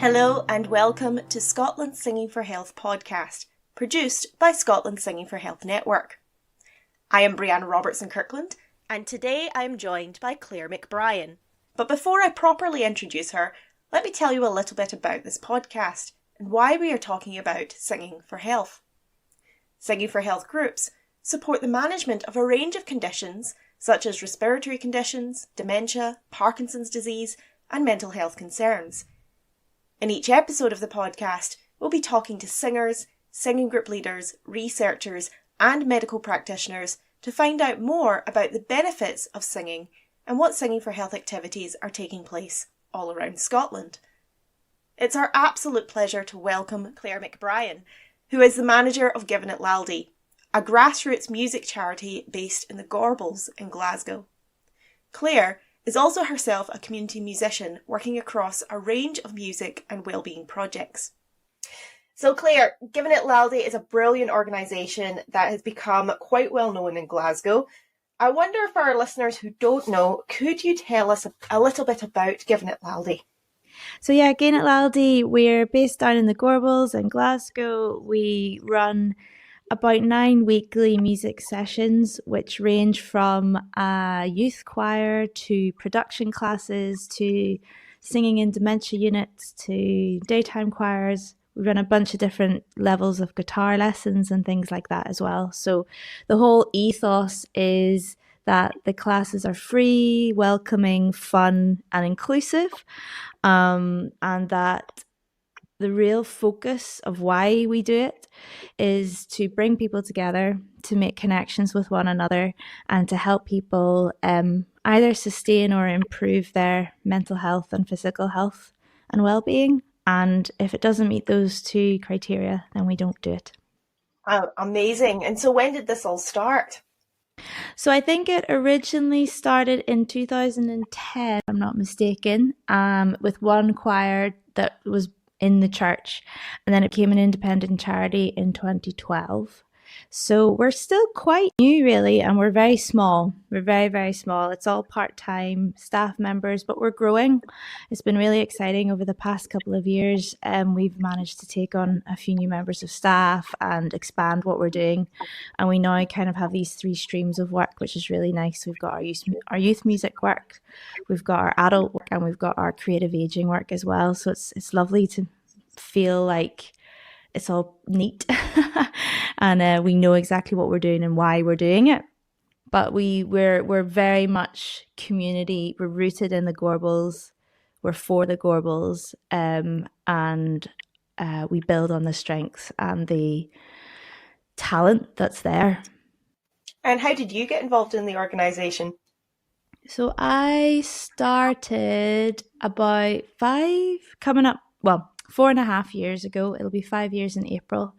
Hello and welcome to Scotland's Singing for Health podcast, produced by Scotland's Singing for Health Network. I am Brianna Robertson-Kirkland, and today I am joined by Clare McBrien. But before I properly introduce her, let me tell you a little bit about this podcast and why we are talking about Singing for Health. Singing for Health groups support the management of a range of conditions such as respiratory conditions, dementia, Parkinson's disease, and mental health concerns. In each episode of the podcast, we'll be talking to singers, singing group leaders, researchers, and medical practitioners to find out more about the benefits of singing and what Singing for Health activities are taking place all around Scotland. It's our absolute pleasure to welcome Clare McBrien, who is the manager of Givin at Laldie, a grassroots music charity based in the Gorbals in Glasgow. Clare is also herself a community musician working across a range of music and wellbeing projects. So Clare, Givin at Laldie is a brilliant organisation that has become quite well known in Glasgow. I wonder, for our listeners who don't know, could you tell us a little bit about Givin at Laldie? So Givin at Laldie, we're based down in the Gorbals in Glasgow. We run about 9 weekly music sessions, which range from a youth choir to production classes to singing in dementia units to daytime choirs. We run a bunch of different levels of guitar lessons and things like that as well. So the whole ethos is that the classes are free, welcoming, fun and inclusive, and that the real focus of why we do it is to bring people together, to make connections with one another, and to help people either sustain or improve their mental health and physical health and well-being. And if it doesn't meet those two criteria, then we don't do it. Amazing. And so when did this all start? So I think it originally started in 2010, if I'm not mistaken, with one choir that was in the church, and then it became an independent charity in 2012. So we're still quite new really, and we're very small. We're very, very small. It's all part-time staff members, but we're growing. It's been really exciting over the past couple of years, and we've managed to take on a few new members of staff and expand what we're doing. And we now kind of have these 3 streams of work, which is really nice. We've got our youth music work, we've got our adult work, and we've got our creative aging work as well. So it's lovely to feel like it's all neat and we know exactly what we're doing and why we're doing it. But we're very much community. We're rooted in the Gorbals. We're for the Gorbals, and we build on the strengths and the talent that's there. And how did you get involved in the organisation? So I started about 4.5 years ago. It'll be 5 years in April.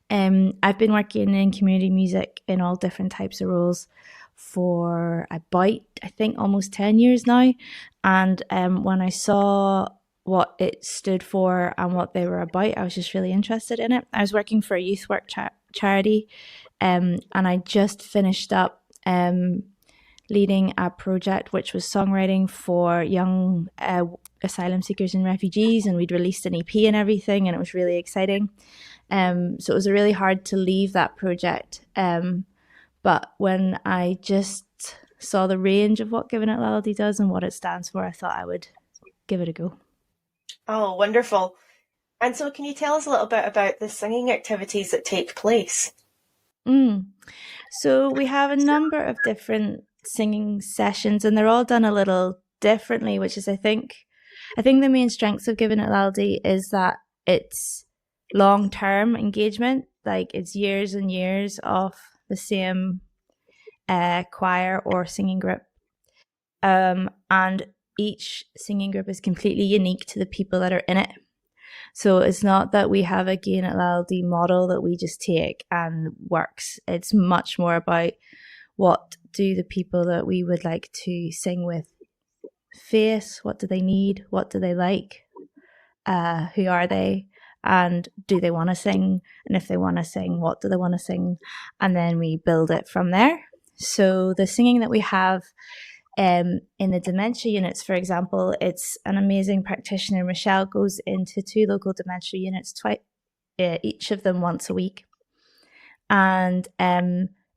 I've been working in community music in all different types of roles for about, I think, almost 10 years now. And when I saw what it stood for and what they were about, I was just really interested in it. I was working for a youth work charity, and I just finished up leading a project which was songwriting for young asylum seekers and refugees, and we'd released an EP and everything, and it was really exciting. So it was really hard to leave that project. But when I just saw the range of what Givin at Laldie does and what it stands for, I thought I would give it a go. Oh, wonderful. And so can you tell us a little bit about the singing activities that take place? So we have a number of different singing sessions, and they're all done a little differently, which is I think the main strengths of Givin at Laldie is that it's long-term engagement. Like, it's years and years of the same choir or singing group, and each singing group is completely unique to the people that are in it. So it's not that we have a Givin at Laldie model that we just take and works. It's much more about what do the people that we would like to sing with face, what do they need, what do they like, who are they, and do they want to sing, and if they want to sing, what do they want to sing, and then we build it from there. So the singing that we have In the dementia units, for example, it's an amazing practitioner. Michelle goes into 2 local dementia units, each of them once a week. And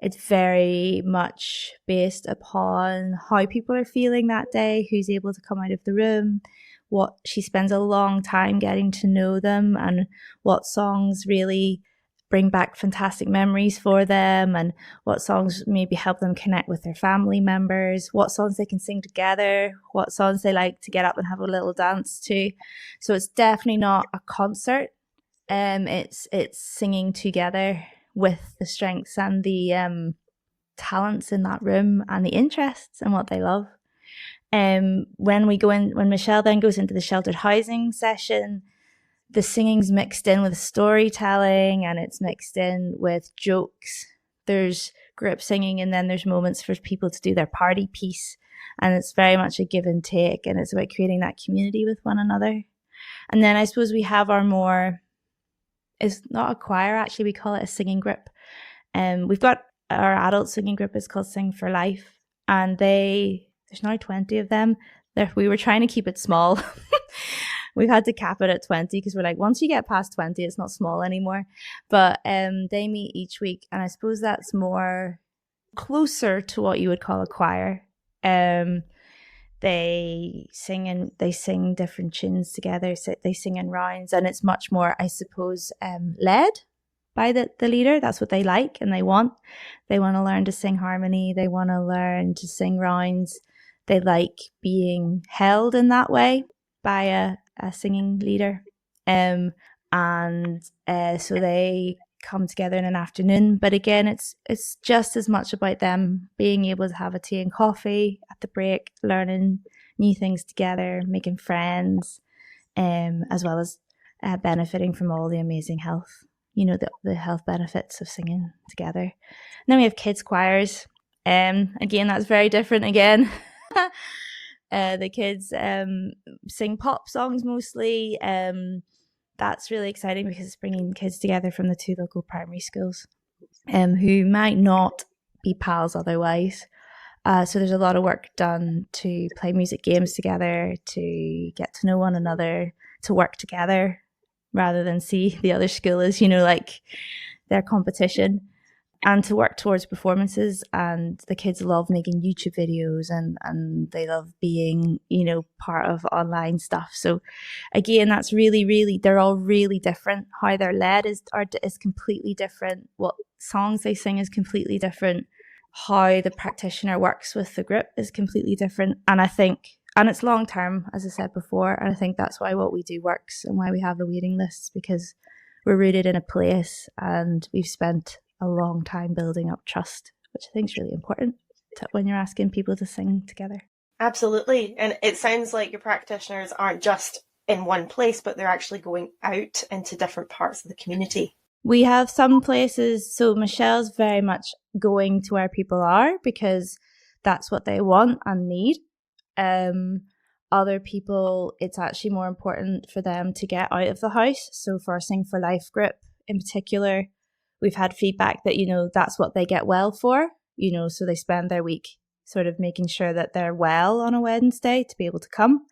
it's very much based upon how people are feeling that day, who's able to come out of the room. What she spends a long time getting to know them, and what songs really bring back fantastic memories for them, and what songs maybe help them connect with their family members, what songs they can sing together, what songs they like to get up and have a little dance to. So it's definitely not a concert. It's singing together with the strengths and the talents in that room and the interests and what they love. When Michelle then goes into the sheltered housing session, the singing's mixed in with storytelling, and it's mixed in with jokes. There's group singing, and then there's moments for people to do their party piece, and it's very much a give and take, and it's about creating that community with one another. And then I suppose we have it's not a choir, actually, we call it a singing group. We've got our adult singing group is called Sing for Life, and there's now 20 of them. We were trying to keep it small. We've had to cap it at 20 because we're like, once you get past 20, it's not small anymore. But they meet each week, and I suppose that's more closer to what you would call a choir. They sing different tunes together. So they sing in rounds, and it's much more, I suppose, led by the leader. That's what they like and they want. They want to learn to sing harmony. They want to learn to sing rounds. They like being held in that way by a singing leader. So they come together in an afternoon. But again, it's just as much about them being able to have a tea and coffee at the break, learning new things together, making friends, as well as benefiting from all the amazing health, the health benefits of singing together. And then we have kids choirs. Again, that's very different again. The kids sing pop songs mostly. That's really exciting because it's bringing kids together from the 2 local primary schools who might not be pals otherwise. So there's a lot of work done to play music games together, to get to know one another, to work together rather than see the other school as, like their competition, and to work towards performances. And the kids love making YouTube videos and they love being, part of online stuff. So again, that's really, really, they're all really different. How they're led is completely different. What songs they sing is completely different. How the practitioner works with the group is completely different. And it's long term, as I said before. And I think that's why what we do works and why we have the waiting lists, because we're rooted in a place and we've spent a long time building up trust, which I think is really important when you're asking people to sing together. Absolutely. And it sounds like your practitioners aren't just in one place, but they're actually going out into different parts of the community. We have some places, so Michelle's very much going to where people are because that's what they want and need. Other people, it's actually more important for them to get out of the house. So for our Sing for Life group in particular, we've had feedback that, that's what they get well for, so they spend their week sort of making sure that they're well on a Wednesday to be able to come.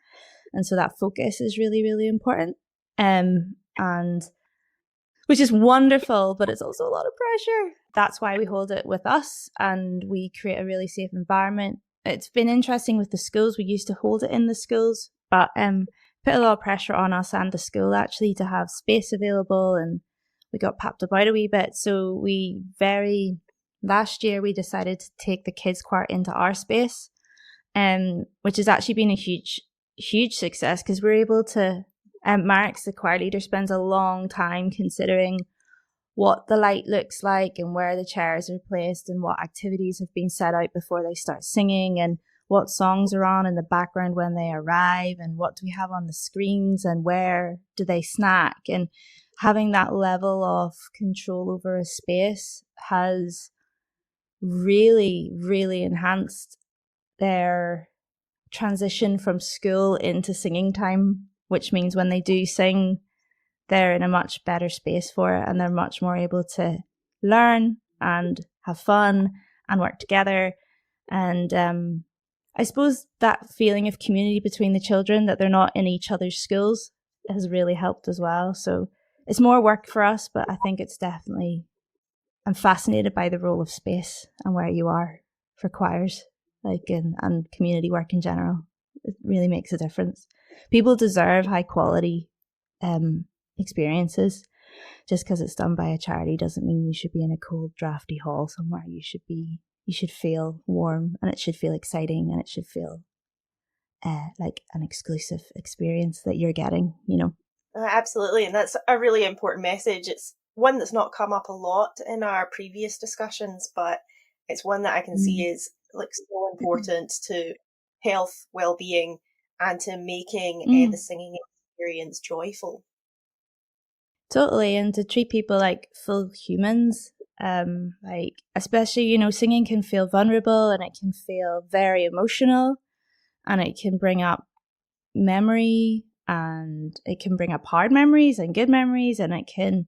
And so that focus is really, really important. And which is wonderful, but it's also a lot of pressure. That's why we hold it with us and we create a really safe environment. It's been interesting with the schools. We used to hold it in the schools, but put a lot of pressure on us and the school actually to have space available, and we got papped about a wee bit. So last year we decided to take the kids choir into our space, which has actually been a huge, huge success because we're able to, Mark's the choir leader, spends a long time considering what the light looks like and where the chairs are placed and what activities have been set out before they start singing and what songs are on in the background when they arrive and what do we have on the screens and where do they snack. And having that level of control over a space has really, really enhanced their transition from school into singing time, which means when they do sing, they're in a much better space for it and they're much more able to learn and have fun and work together. And I suppose that feeling of community between the children, that they're not in each other's schools, has really helped as well. So it's more work for us, but I think it's definitely, I'm fascinated by the role of space and where you are for choirs, and community work in general. It really makes a difference. People deserve high quality experiences. Just because it's done by a charity doesn't mean you should be in a cold, drafty hall somewhere. You should feel warm, and it should feel exciting, and it should feel like an exclusive experience that you're getting, Absolutely, and that's a really important message. It's one that's not come up a lot in our previous discussions, but it's one that I can see is like so important to health, well-being, and to making the singing experience joyful. Totally, and to treat people like full humans, especially, singing can feel vulnerable, and it can feel very emotional, and it can bring up memory, and it can bring up hard memories and good memories, and it can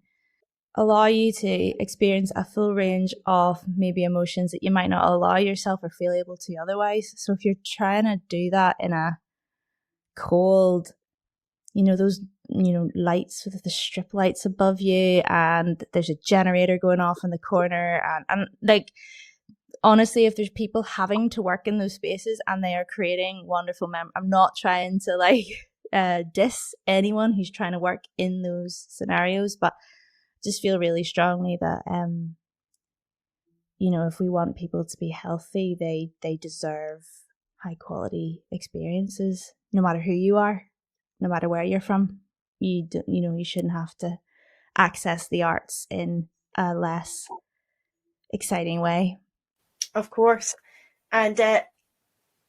allow you to experience a full range of maybe emotions that you might not allow yourself or feel able to otherwise. So if you're trying to do that in a cold, those lights with the strip lights above you, and there's a generator going off in the corner, and like, honestly, if there's people having to work in those spaces and they are creating wonderful I'm not trying to diss anyone who's trying to work in those scenarios, but just feel really strongly that if we want people to be healthy, they deserve high quality experiences, no matter who you are, no matter where you're from. You shouldn't have to access the arts in a less exciting way. Of course. And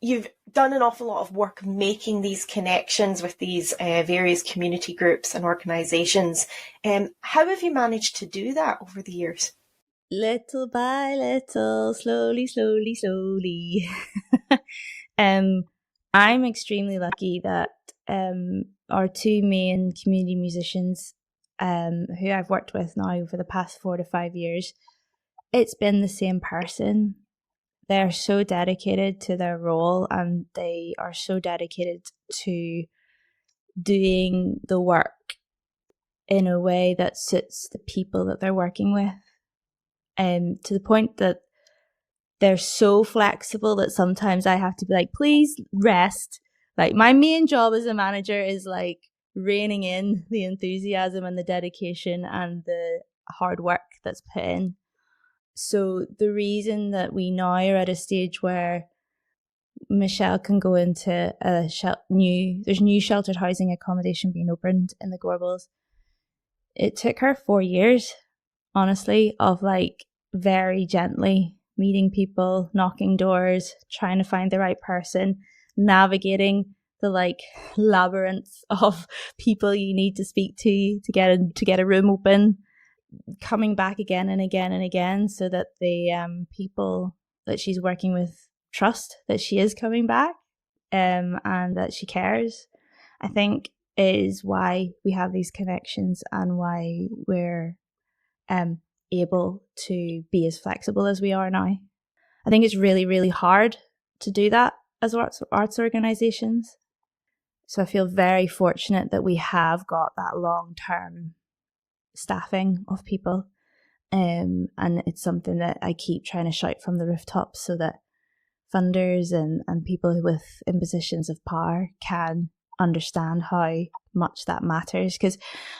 you've done an awful lot of work making these connections with these various community groups and organisations. How have you managed to do that over the years? Little by little, slowly. I'm extremely lucky that our two main community musicians, who I've worked with now for the past 4 to 5 years, it's been the same person. They're so dedicated to their role, and they are so dedicated to doing the work in a way that suits the people that they're working with. To the point that they're so flexible that sometimes I have to be like, please rest. Like, my main job as a manager is like reining in the enthusiasm and the dedication and the hard work that's put in. So the reason that we now are at a stage where Michelle can go into there's new sheltered housing accommodation being opened in the Gorbals. It took her 4 years, honestly, of like very gently meeting people, knocking doors, trying to find the right person, navigating the like labyrinth of people you need to speak to get a room open, coming back again and again and again, so that the people that she's working with trust that she is coming back, and that she cares, I think is why we have these connections and why we're able to be as flexible as we are now. I think it's really, really hard to do that as arts organisations. So I feel very fortunate that we have got that long-term staffing of people. And it's something that I keep trying to shout from the rooftops so that funders and people in positions of power can understand how much that matters. Because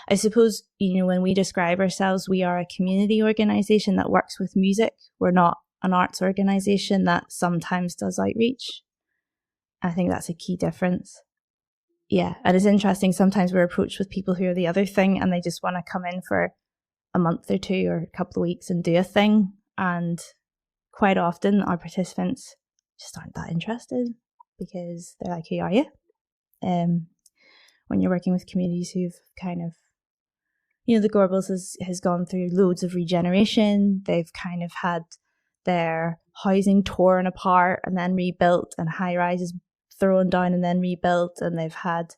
I suppose, when we describe ourselves, we are a community organisation that works with music. We're not an arts organisation that sometimes does outreach. I think that's a key difference. Yeah, and it's interesting, sometimes we're approached with people who are the other thing and they just want to come in for a month or two or a couple of weeks and do a thing, and quite often our participants just aren't that interested because they're like, who are you? When you're working with communities who've kind of, the Gorbals has gone through loads of regeneration. They've kind of had their housing torn apart and then rebuilt, and high rises thrown down and then rebuilt, and they've had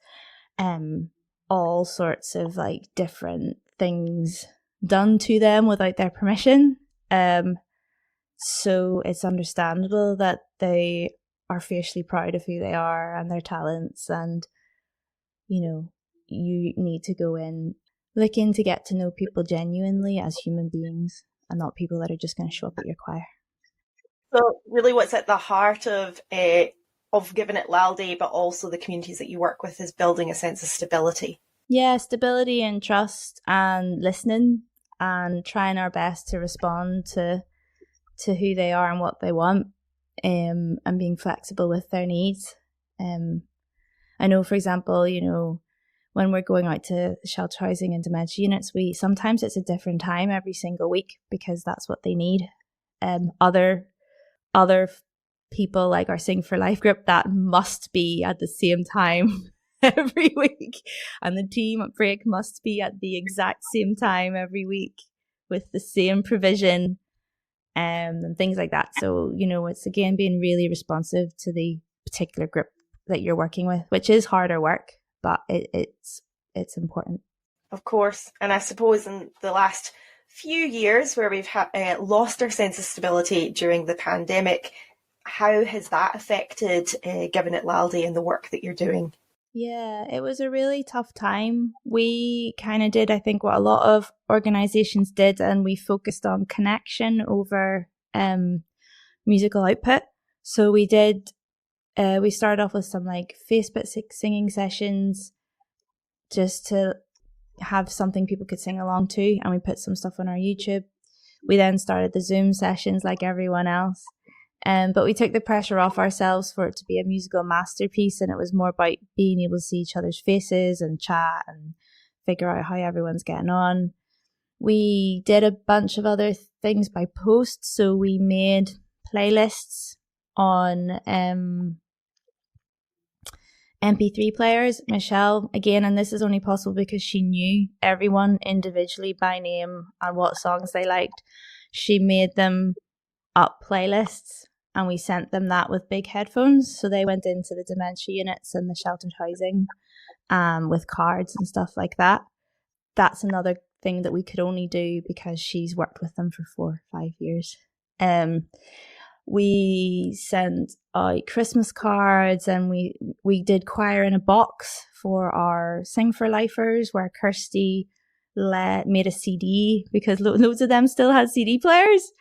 all sorts of like different things done to them without their permission. So it's understandable that they are fiercely proud of who they are and their talents, and you need to go in looking to get to know people genuinely as human beings and not people that are just going to show up at your choir. So really what's at the heart of Givin at Laldie, but also the communities that you work with, is building a sense of stability. Yeah, stability and trust and listening and trying our best to respond to who they are and what they want, and being flexible with their needs. I know, for example, when we're going out to shelter housing and dementia units, sometimes it's a different time every single week because that's what they need. Other people, like our Sing for Life group, that must be at the same time every week, and the team at break must be at the exact same time every week with the same provision, and things like that. So it's again being really responsive to the particular group that you're working with, which is harder work, but it's important. Of course. And I suppose in the last few years where we've lost our sense of stability during the pandemic, how has that affected Givin at Laldie and the work that you're doing? Yeah, it was a really tough time. We kind of did, I think, what a lot of organisations did, and we focused on connection over musical output. So we started off with some like Facebook singing sessions just to have something people could sing along to, and we put some stuff on our YouTube. We then started the Zoom sessions like everyone else. But we took the pressure off ourselves for it to be a musical masterpiece, and it was more about being able to see each other's faces and chat and figure out how everyone's getting on. We did a bunch of other things by post, so we made playlists on MP3 players. Michelle, again, and this is only possible because she knew everyone individually by name and what songs they liked. She made them up playlists, and we sent them that with big headphones. So they went into the dementia units and the sheltered housing with cards and stuff like that. That's another thing that we could only do because she's worked with them for 4 or 5 years. We sent out Christmas cards, and we did choir in a box for our Sing for Lifers, where Kirsty made a CD because loads of them still had CD players.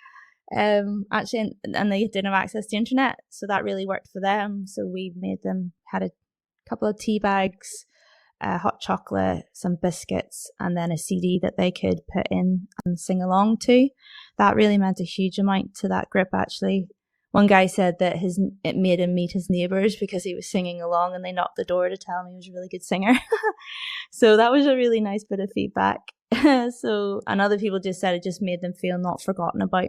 Actually, and they didn't have access to internet, so that really worked for them. So we had a couple of tea bags, hot chocolate, some biscuits, and then a CD that they could put in and sing along to. That really meant a huge amount to that group, actually. One guy said that it made him meet his neighbours because he was singing along, and they knocked the door to tell him he was a really good singer. So that was a really nice bit of feedback. And other people just said it just made them feel not forgotten about.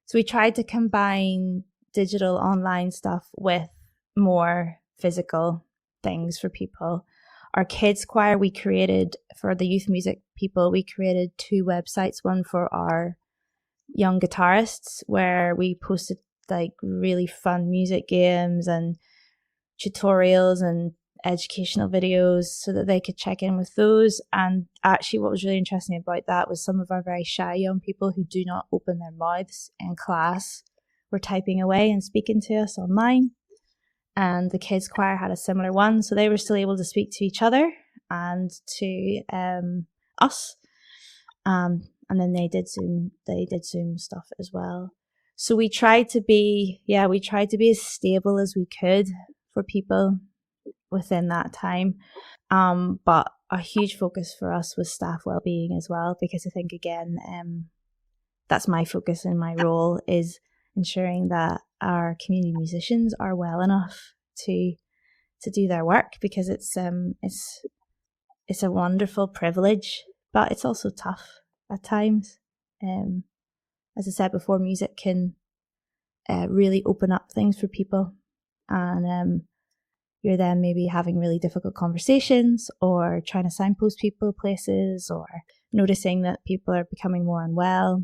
So we tried to combine digital online stuff with more physical things for people. Our kids choir, we created for the youth music people, we created 2 websites, one for our young guitarists, where we posted like really fun music games and tutorials and educational videos so that they could check in with those. And actually what was really interesting about that was some of our very shy young people who do not open their mouths in class were typing away and speaking to us online. And the kids choir had a similar one, so they were still able to speak to each other and to us. And then they did Zoom stuff as well. So we tried to be as stable as we could for people within that time. But a huge focus for us was staff wellbeing as well, because I think, again, that's my focus in my role, is ensuring that our community musicians are well enough to do their work, because it's a wonderful privilege, but it's also tough at times. As I said before, music can really open up things for people, and you're then maybe having really difficult conversations or trying to signpost people places or noticing that people are becoming more unwell.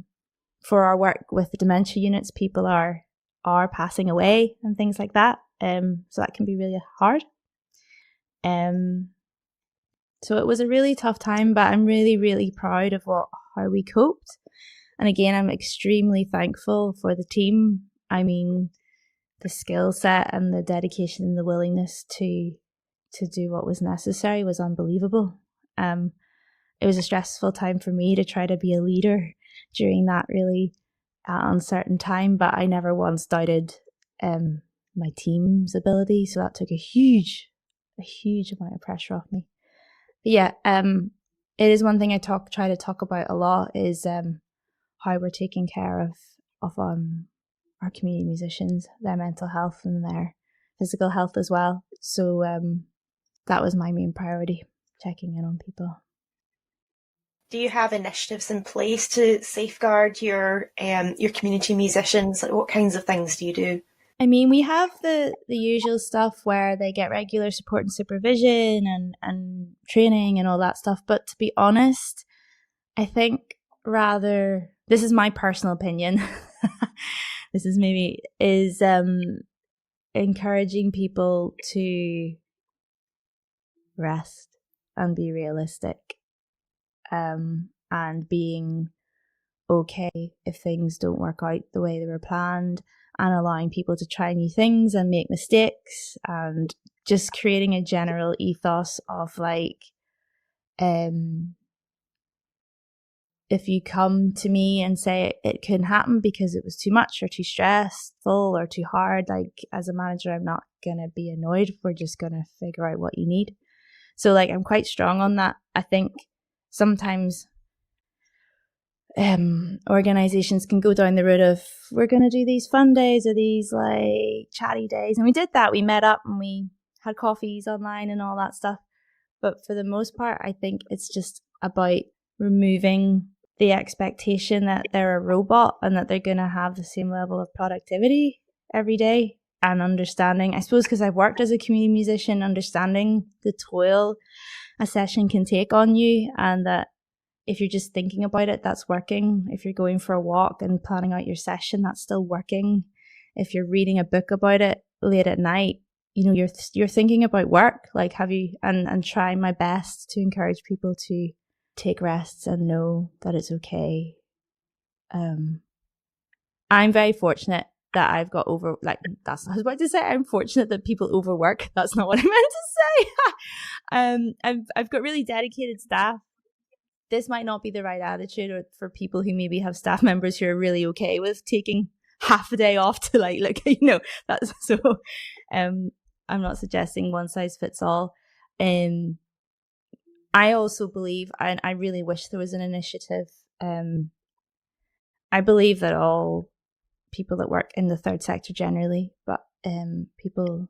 For our work with the dementia units, people are passing away and things like that. So that can be really hard. So it was a really tough time, but I'm really, really proud of how we coped. And again, I'm extremely thankful for the team. I mean, the skill set and the dedication and the willingness to do what was necessary was unbelievable. It was a stressful time for me to try to be a leader during that really uncertain time, but I never once doubted my team's ability. So that took a huge amount of pressure off me. But yeah, it is one thing I try to talk about a lot is how we're taking care of our community musicians, their mental health and their physical health as well. So that was my main priority, checking in on people. Do you have initiatives in place to safeguard your community musicians? Like, what kinds of things do you do? I mean, we have the usual stuff where they get regular support and supervision and training and all that stuff. But to be honest, I think rather, this is my personal opinion, this is encouraging people to rest and be realistic, and being okay if things don't work out the way they were planned, and allowing people to try new things and make mistakes, and just creating a general ethos of like, if you come to me and say it couldn't happen because it was too much or too stressful or too hard, like as a manager, I'm not going to be annoyed. We're just going to figure out what you need. So like, I'm quite strong on that. I think sometimes organizations can go down the route of, we're going to do these fun days or these like chatty days. And we did that. We met up and we had coffees online and all that stuff. But for the most part, I think it's just about removing the expectation that they're a robot and that they're going to have the same level of productivity every day, and understanding, I suppose, because I've worked as a community musician, understanding the toll a session can take on you, and that if you're just thinking about it, that's working. If you're going for a walk and planning out your session, that's still working. If you're reading a book about it late at night, you know, you're thinking about work. Like, have you, and trying my best to encourage people to take rests and know that it's okay. I'm very fortunate that I've got that's what I was about to say. I'm fortunate that people overwork. That's not what I meant to say. I've got really dedicated staff. This might not be the right attitude, or for people who maybe have staff members who are really okay with taking half a day off to that's so. I'm not suggesting one size fits all. I also believe, and I really wish there was an initiative. I believe that all people that work in the third sector generally, but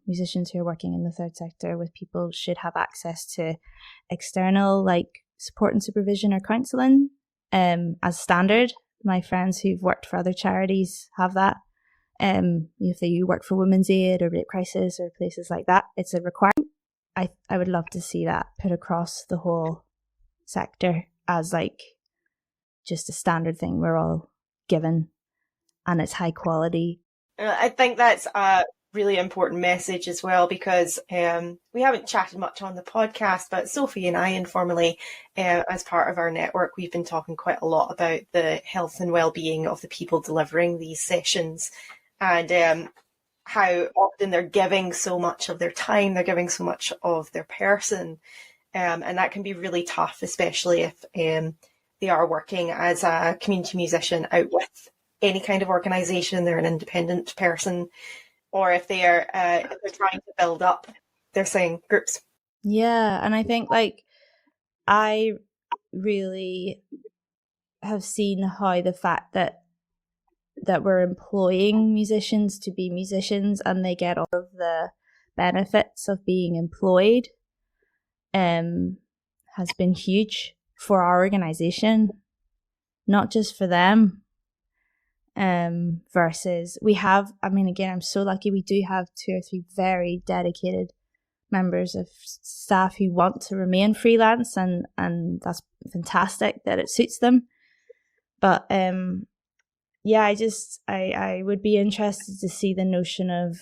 musicians who are working in the third sector with people, should have access to external support and supervision or counselling as standard. My friends who've worked for other charities have that. If you work for Women's Aid or Rape Crisis or places like that, it's a requirement. I would love to see that put across the whole sector as just a standard thing we're all given, and it's high quality. I think that's a really important message as well, because we haven't chatted much on the podcast, but Sophie and I informally, as part of our network, we've been talking quite a lot about the health and well-being of the people delivering these sessions, and how often they're giving so much of their time, they're giving so much of their person, and that can be really tough, especially if they are working as a community musician out with any kind of organisation, they're an independent person, or if they're trying to build up their singing groups. Yeah, and I think I really have seen how the fact that we're employing musicians to be musicians, and they get all of the benefits of being employed, has been huge for our organisation, not just for them. Versus we have, again, I'm so lucky we do have 2 or 3 very dedicated members of staff who want to remain freelance, and that's fantastic that it suits them. But I would be interested to see the notion of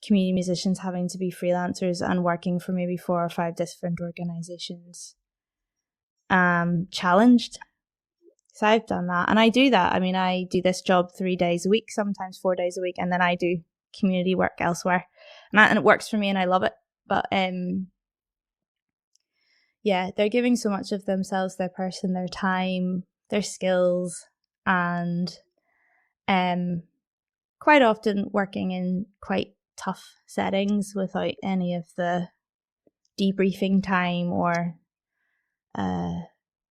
community musicians having to be freelancers and working for maybe 4 or 5 different organisations challenged. So I've done that, and I do that. I do this job 3 days a week, sometimes 4 days a week, and then I do community work elsewhere, and it works for me and I love it. But yeah, they're giving so much of themselves, their person, their time, their skills, and quite often working in quite tough settings without any of the debriefing time or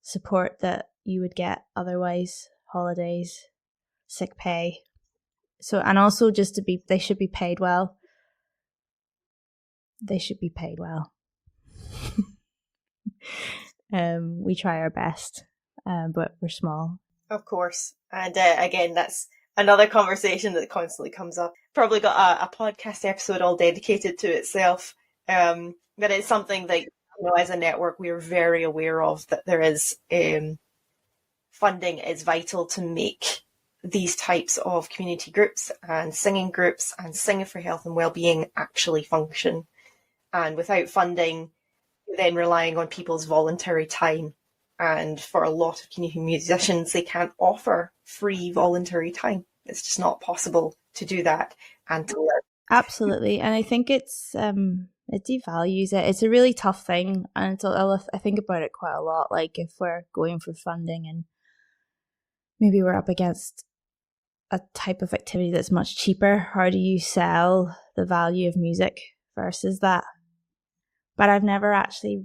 support that you would get otherwise, holidays, sick pay. So, and also just they should be paid well. They should be paid well. We try our best, but we're small. Of course. And again, that's another conversation that constantly comes up. Probably got a podcast episode all dedicated to itself. But it's something that, as a network, we're very aware of, that there is funding is vital to make these types of community groups and singing for health and wellbeing actually function. And without funding, you're then relying on people's voluntary time. And for a lot of community musicians, they can't offer free voluntary time. It's just not possible to do that and to learn. Absolutely. And I think it devalues it. It's a really tough thing. And I think about it quite a lot. Like if we're going for funding and maybe we're up against a type of activity that's much cheaper, how do you sell the value of music versus that? But I've never actually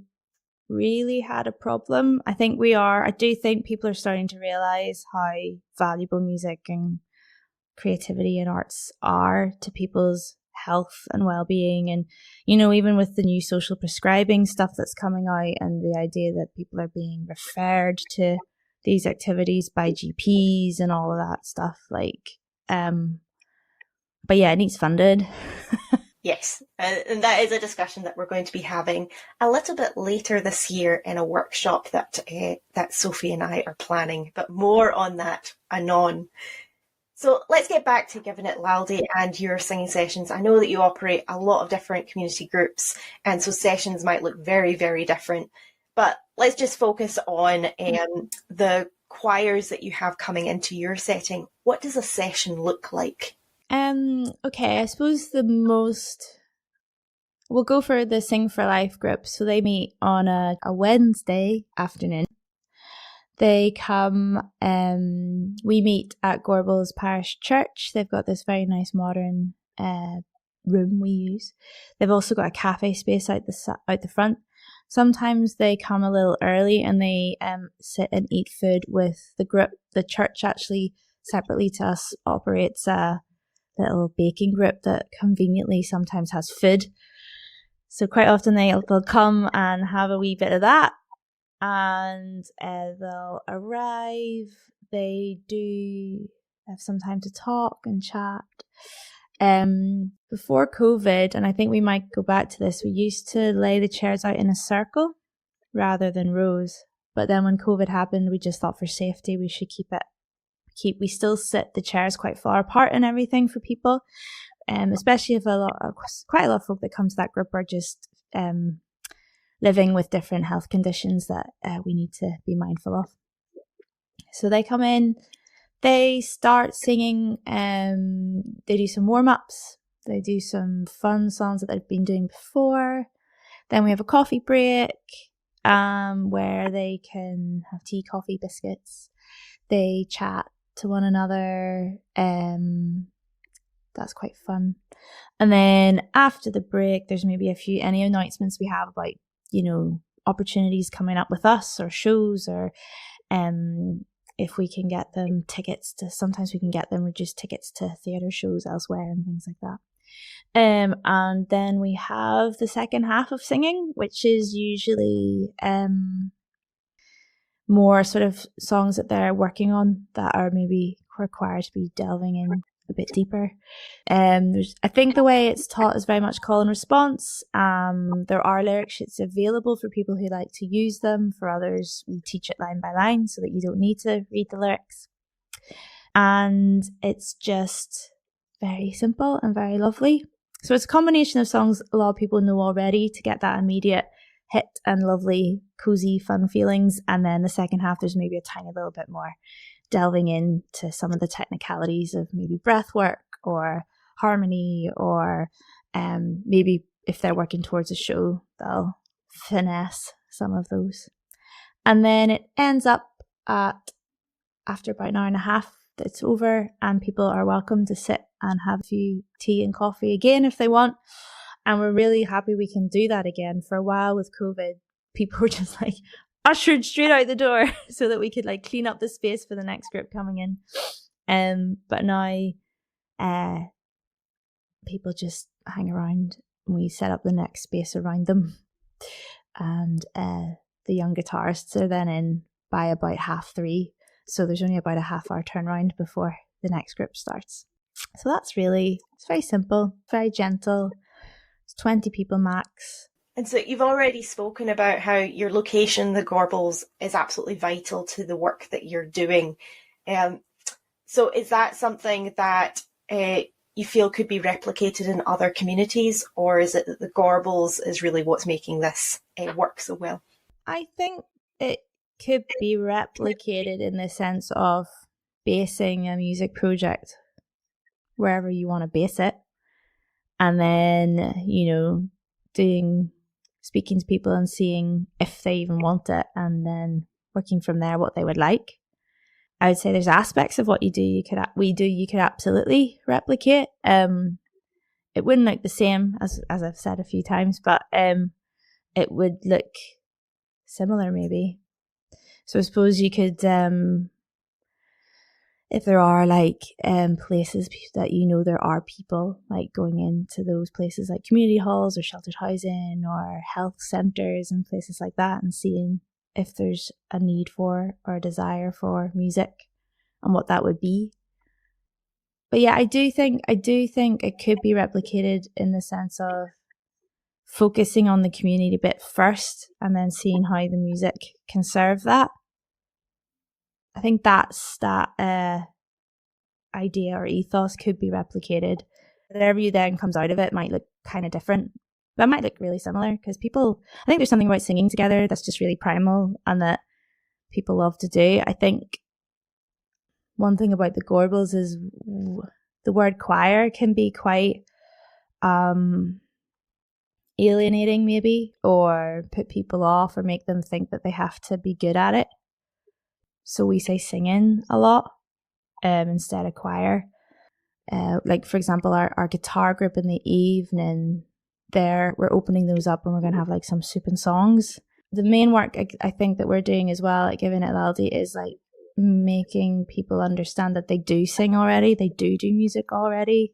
really had a problem. I do think people are starting to realise how valuable music and creativity and arts are to people's health and well-being. And, even with the new social prescribing stuff that's coming out and the idea that people are being referred to these activities by GPs and all of that stuff, but yeah, it needs funded. Yes, and that is a discussion that we're going to be having a little bit later this year in a workshop that Sophie and I are planning, but more on that anon. So let's get back to Givin at Laldie and your singing sessions. I know that you operate a lot of different community groups, and so sessions might look very, very different. But let's just focus on the choirs that you have coming into your setting. What does a session look like? Okay, I suppose we'll go for the Sing for Life group. So they meet on a Wednesday afternoon. They come, we meet at Gorbals Parish Church. They've got this very nice modern room we use. They've also got a cafe space out the front. Sometimes they come a little early and they sit and eat food with the group. The church actually, separately to us, operates a little baking group that conveniently sometimes has food. So quite often they'll come and have a wee bit of that, and they'll arrive. They do have some time to talk and chat. Before COVID, and I think we might go back to this, we used to lay the chairs out in a circle rather than rows. But then when COVID happened, we just thought for safety we should we still sit the chairs quite far apart and everything for people, especially if quite a lot of folk that come to that group are just living with different health conditions that we need to be mindful of. So they come in, they start singing, they do some warm-ups, they do some fun songs that they've been doing before. Then we have a coffee break where they can have tea, coffee, biscuits. They chat to one another. That's quite fun. And then after the break, there's maybe any announcements we have about, opportunities coming up with us or shows, or if we can get them sometimes we can get them reduced tickets to theatre shows elsewhere and things like that. And then we have the second half of singing, which is usually more sort of songs that they're working on that are maybe required to be delving in a bit deeper. I think the way it's taught is very much call and response. There are lyric sheets available for people who like to use them. For others, we teach it line by line so that you don't need to read the lyrics. And it's just very simple and very lovely. So it's a combination of songs a lot of people know already to get that immediate hit and lovely, cozy, fun feelings. And then the second half, there's maybe a tiny little bit more delving into some of the technicalities of maybe breath work or harmony, or maybe if they're working towards a show, they'll finesse some of those. And then it ends up after about an hour and a half, it's over, and people are welcome to sit and have a few tea and coffee again if they want. And we're really happy we can do that again. For a while with COVID, people were just like ushered straight out the door so that we could like clean up the space for the next group coming in. But now people just hang around and we set up the next space around them. And the young guitarists are then in by about 3:30. So there's only about a half-hour turnaround before the next group starts. So it's very simple, very gentle. It's 20 people max. And so you've already spoken about how your location, the Gorbals, is absolutely vital to the work that you're doing. So is that something that you feel could be replicated in other communities, or is it that the Gorbals is really what's making this work so well? I think it could be replicated in the sense of basing a music project wherever you want to base it, and then speaking to people and seeing if they even want it, and then working from there what they would like. I would say there's aspects of what you could absolutely replicate. It wouldn't look the same as I've said a few times, but it would look similar maybe. So I suppose you could, if there are places that there are people like going into those places like community halls or sheltered housing or health centres and places like that, and seeing if there's a need for or a desire for music and what that would be. But yeah, I do think it could be replicated in the sense of focusing on the community bit first and then seeing how the music can serve that. I think that idea or ethos could be replicated. Whatever you then comes out of it might look kind of different, but it might look really similar, because I think there's something about singing together that's just really primal and that people love to do. I think one thing about the Gorbals is the word choir can be quite alienating maybe, or put people off or make them think that they have to be good at it. So we say singing a lot instead of choir. Like for example, our guitar group in the evening, we're opening those up and we're going to have like some soup and songs. The main work I think that we're doing as well at Givin at Laldie is like making people understand that they do sing already, they do music already.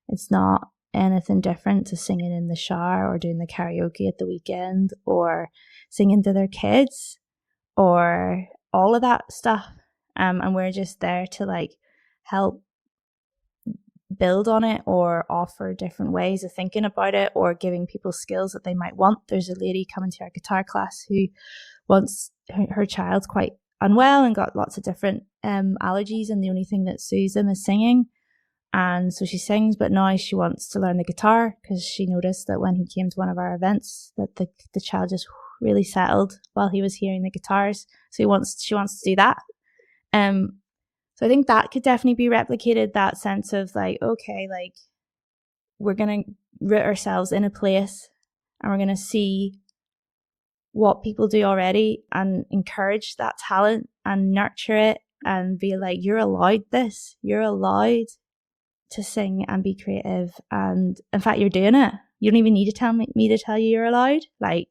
It's not anything different to singing in the shower or doing the karaoke at the weekend or singing to their kids or all of that stuff. And we're just there to like help build on it or offer different ways of thinking about it or giving people skills that they might want. There's a lady coming to our guitar class who wants her child's quite unwell and got lots of different allergies, and the only thing that soothes them is singing. And so she sings, but now she wants to learn the guitar because she noticed that when he came to one of our events that the child just really settled while he was hearing the guitars. So she wants to do that. So I think that could definitely be replicated, that sense of like, okay, like we're going to root ourselves in a place and we're going to see what people do already and encourage that talent and nurture it and be like, you're allowed this, you're allowed to sing and be creative. And in fact, you're doing it. You don't even need to tell me to tell you you're allowed. Like,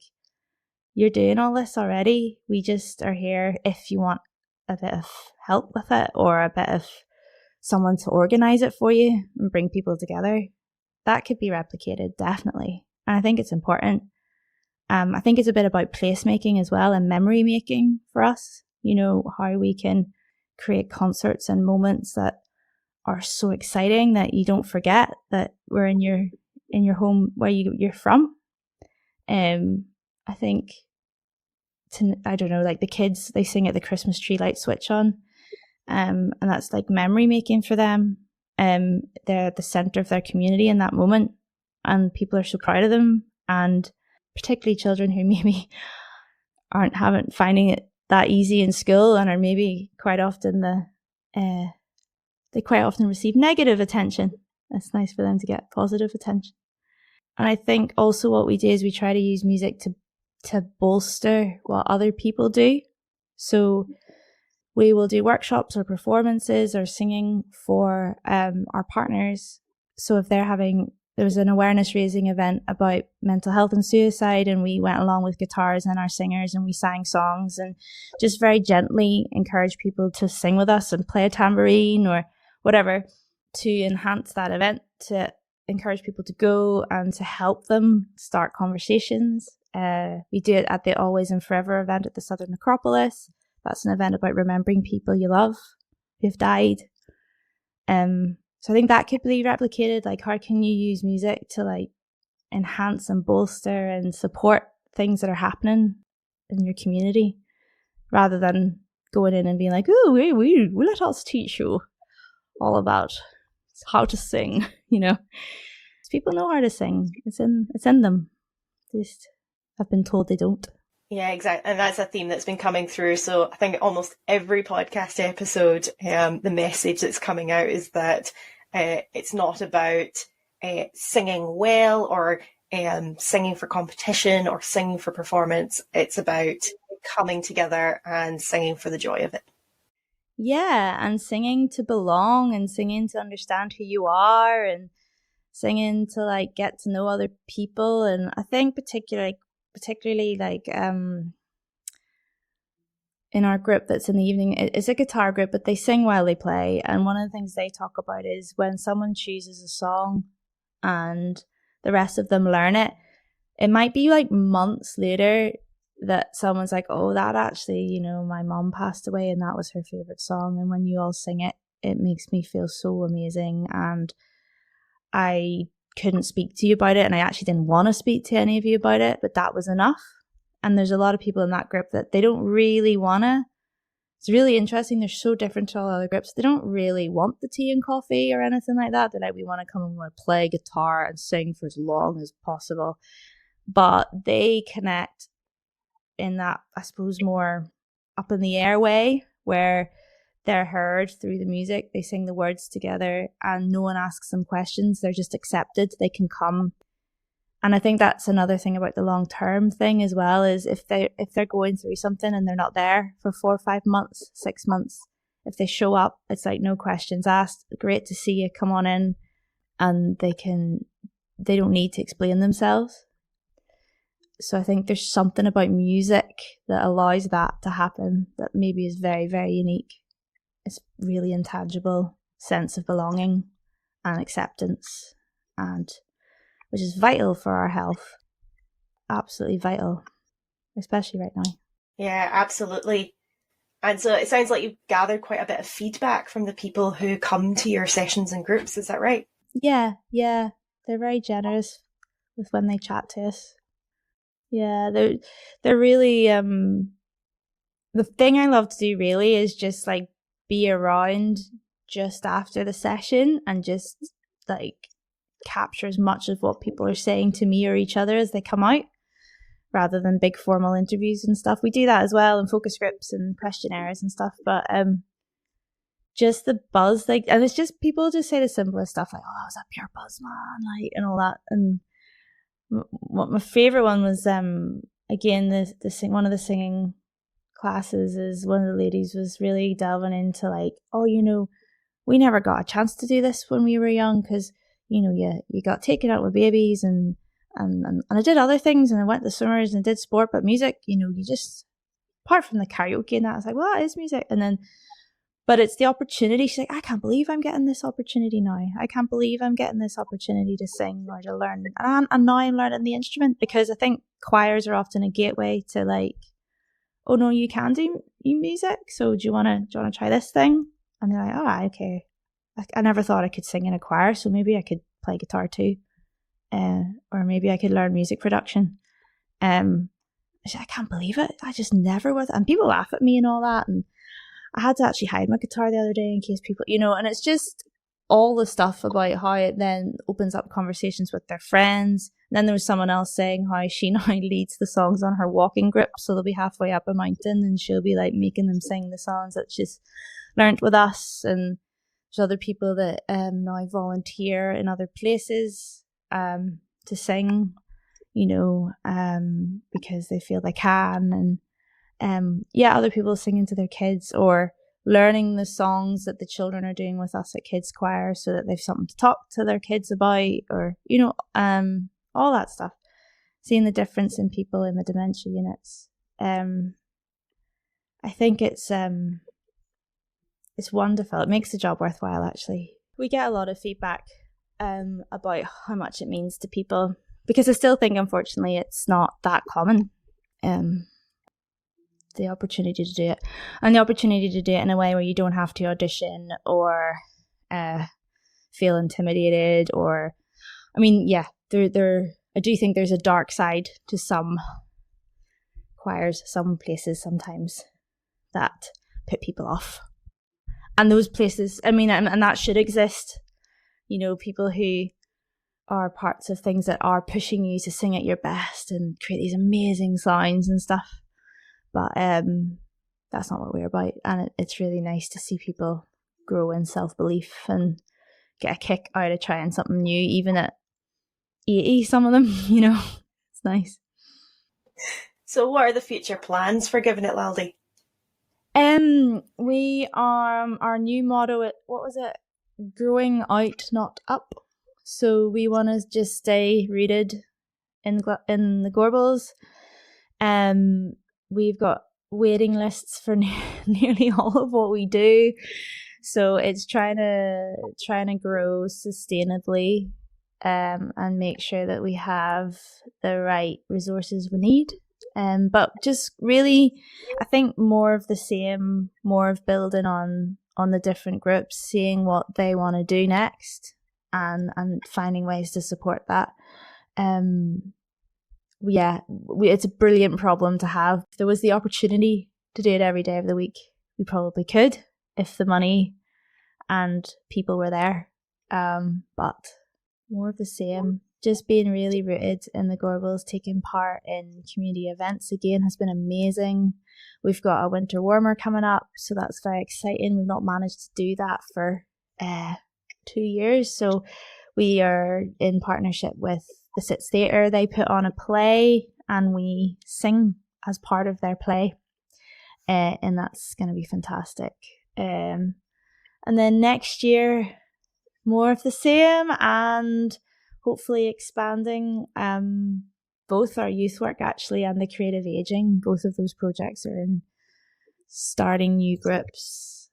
you're doing all this already. We just are here if you want a bit of help with it or a bit of someone to organize it for you and bring people together. That could be replicated, definitely. And I think it's important. I think it's a bit about placemaking as well and memory making for us. You know, how we can create concerts and moments that are so exciting that you don't forget that we're in your home where you're from. I think, I don't know, like the kids, they sing at the Christmas tree light switch on, and that's like memory making for them. They're at the centre of their community in that moment, and people are so proud of them, and particularly children who maybe aren't finding it that easy in school and are maybe quite often they quite often receive negative attention it's nice for them to get positive attention. And I think also what we do is we try to use music to bolster what other people do. So we will do workshops or performances or singing for our partners. So if there was an awareness raising event about mental health and suicide, and we went along with guitars and our singers and we sang songs and just very gently encourage people to sing with us and play a tambourine or whatever to enhance that event, to encourage people to go and to help them start conversations. We do it at the Always and Forever event at the Southern Necropolis. That's an event about remembering people you love who've died. So I think that could be replicated. Like, how can you use music to like enhance and bolster and support things that are happening in your community, rather than going in and being like, oh, we let us teach you all about how to sing. People know how to sing. It's in them. They just have been told they don't. Yeah, exactly. And that's a theme that's been coming through. So I think almost every podcast episode, the message that's coming out is that it's not about singing well or singing for competition or singing for performance. It's about coming together and singing for the joy of it. Yeah, and singing to belong and singing to understand who you are and singing to like get to know other people. And I think particularly like in our group that's in the evening, it's a guitar group, but they sing while they play. And one of the things they talk about is when someone chooses a song and the rest of them learn it, it might be like months later that someone's like, oh, that actually, my mom passed away and that was her favorite song. And when you all sing it, it makes me feel so amazing. And I couldn't speak to you about it, and I actually didn't want to speak to any of you about it, but that was enough. And there's a lot of people in that group that they don't really want to. It's really interesting. They're so different to all other groups. They don't really want the tea and coffee or anything like that. They're like, we want to come and we want to play guitar and sing for as long as possible. But they connect in that, I suppose, more up in the air way, where they're heard through the music. They sing the words together and no one asks them questions. They're just accepted. They can come. And I think that's another thing about the long-term thing as well, is if they're going through something and they're not there for 4 or 5 months, 6 months, if they show up, it's like no questions asked. Great to see you. Come on in. And they don't need to explain themselves. So I think there's something about music that allows that to happen that maybe is very, very unique. It's really intangible sense of belonging and acceptance, and which is vital for our health. Absolutely vital, especially right now. Yeah, absolutely. And so it sounds like you've gathered quite a bit of feedback from the people who come to your sessions and groups. Is that right? Yeah. They're very generous with when they chat to us. Yeah, they're really the thing I love to do really is just like be around just after the session and just like capture as much of what people are saying to me or each other as they come out, rather than big formal interviews and stuff. We do that as well in focus groups and questionnaires and stuff, but just the buzz, like, and it's just people just say the simplest stuff like, oh, that was a pure buzz, man, like, and all that. And what my favorite one was again one of the singing classes is one of the ladies was really delving into like, oh, we never got a chance to do this when we were young because you got taken out with babies and I did other things and I went to swimmers and did sport, but music, you just, apart from the karaoke and that, I was like, well, that is music. And then but it's the opportunity. She's like, I can't believe I'm getting this opportunity now. I can't believe I'm getting this opportunity to sing or to learn. And now I'm learning the instrument, because I think choirs are often a gateway to like, oh no, you can do music. So do you want to try this thing? And they're like, oh, okay. I never thought I could sing in a choir, so maybe I could play guitar too. Or maybe I could learn music production. I can't believe it. I just never was. And people laugh at me and all that. And I had to actually hide my guitar the other day in case people, and it's just all the stuff about how it then opens up conversations with their friends. And then there was someone else saying how she now leads the songs on her walking group. So they'll be halfway up a mountain and she'll be like making them sing the songs that she's learnt with us. And There's other people that now volunteer in other places to sing, because they feel they can. And other people singing to their kids or learning the songs that the children are doing with us at Kids Choir so that they've something to talk to their kids about, or, all that stuff. Seeing the difference in people in the dementia units. I think it's wonderful. It makes the job worthwhile, actually. We get a lot of feedback about how much it means to people, because I still think, unfortunately, it's not that common. The opportunity to do it, and the opportunity to do it in a way where you don't have to audition or feel intimidated, or, I do think there's a dark side to some choirs, some places sometimes that put people off. And those places, and that should exist, people who are parts of things that are pushing you to sing at your best and create these amazing sounds and stuff. But that's not what we're about. And it's really nice to see people grow in self-belief and get a kick out of trying something new, even at 80, some of them, It's nice. So what are the future plans for Givin at Laldie? We are, our new motto, what was it? Growing out, not up. So we want to just stay rooted in the Gorbals. We've got waiting lists for nearly all of what we do. So it's trying to grow sustainably, and make sure that we have the right resources we need. But just really, I think more of the same, more of building on the different groups, seeing what they want to do next, and finding ways to support that. It's a brilliant problem to have. If there was the opportunity to do it every day of the week, we probably could, if the money and people were there. But more of the same. Just being really rooted in the Gorbals, taking part in community events again has been amazing. We've got a winter warmer coming up, so that's very exciting. We've not managed to do that for 2 years, so we are in partnership with the Sitz Theatre. They put on a play and we sing as part of their play, and that's going to be fantastic. And then next year, more of the same, and hopefully expanding both our youth work actually and the creative ageing. Both of those projects are in starting new groups.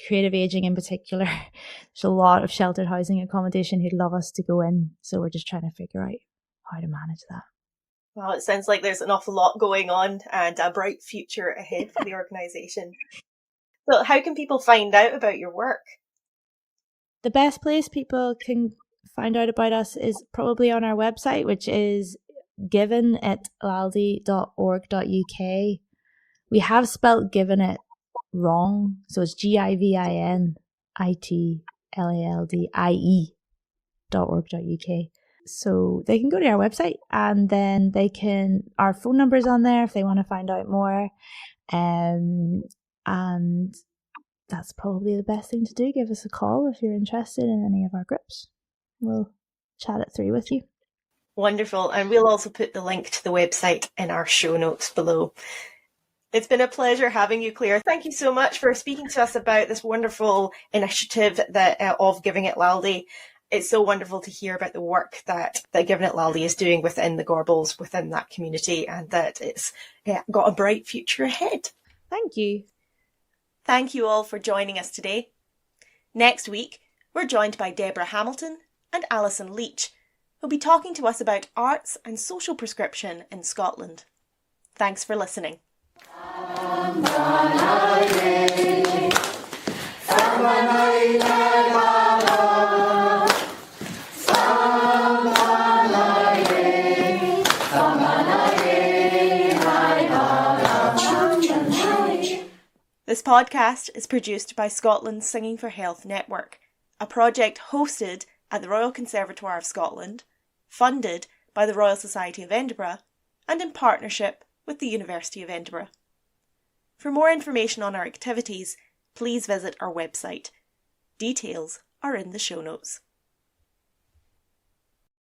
Creative ageing in particular, there's a lot of sheltered housing accommodation who'd love us to go in, so we're just trying to figure out how to manage that. Well, it sounds like there's an awful lot going on and a bright future ahead for the organisation. So how can people find out about your work? The best place people can find out about us is probably on our website, which is givin@laldie.org.uk. We have spelt Givin it wrong, so it's GIVINITLALDIE.org.uk. So they can go to our website, and then our phone number's on there if they want to find out more. And that's probably the best thing to do. Give us a call if you're interested in any of our groups. We'll chat it through with you. Wonderful. And we'll also put the link to the website in our show notes below. It's been a pleasure having you, Clare. Thank you so much for speaking to us about this wonderful initiative of Givin at Laldie. It's so wonderful to hear about the work that Givin at Laldie is doing within the Gorbals, within that community, and that it's got a bright future ahead. Thank you. Thank you all for joining us today. Next week, we're joined by Deborah Hamilton and Alison Leach, who'll be talking to us about arts and social prescription in Scotland. Thanks for listening. This podcast is produced by Scotland's Singing for Health Network, a project hosted at the Royal Conservatoire of Scotland, funded by the Royal Society of Edinburgh, and in partnership with the University of Edinburgh. For more information on our activities, please visit our website Details are in the show notes.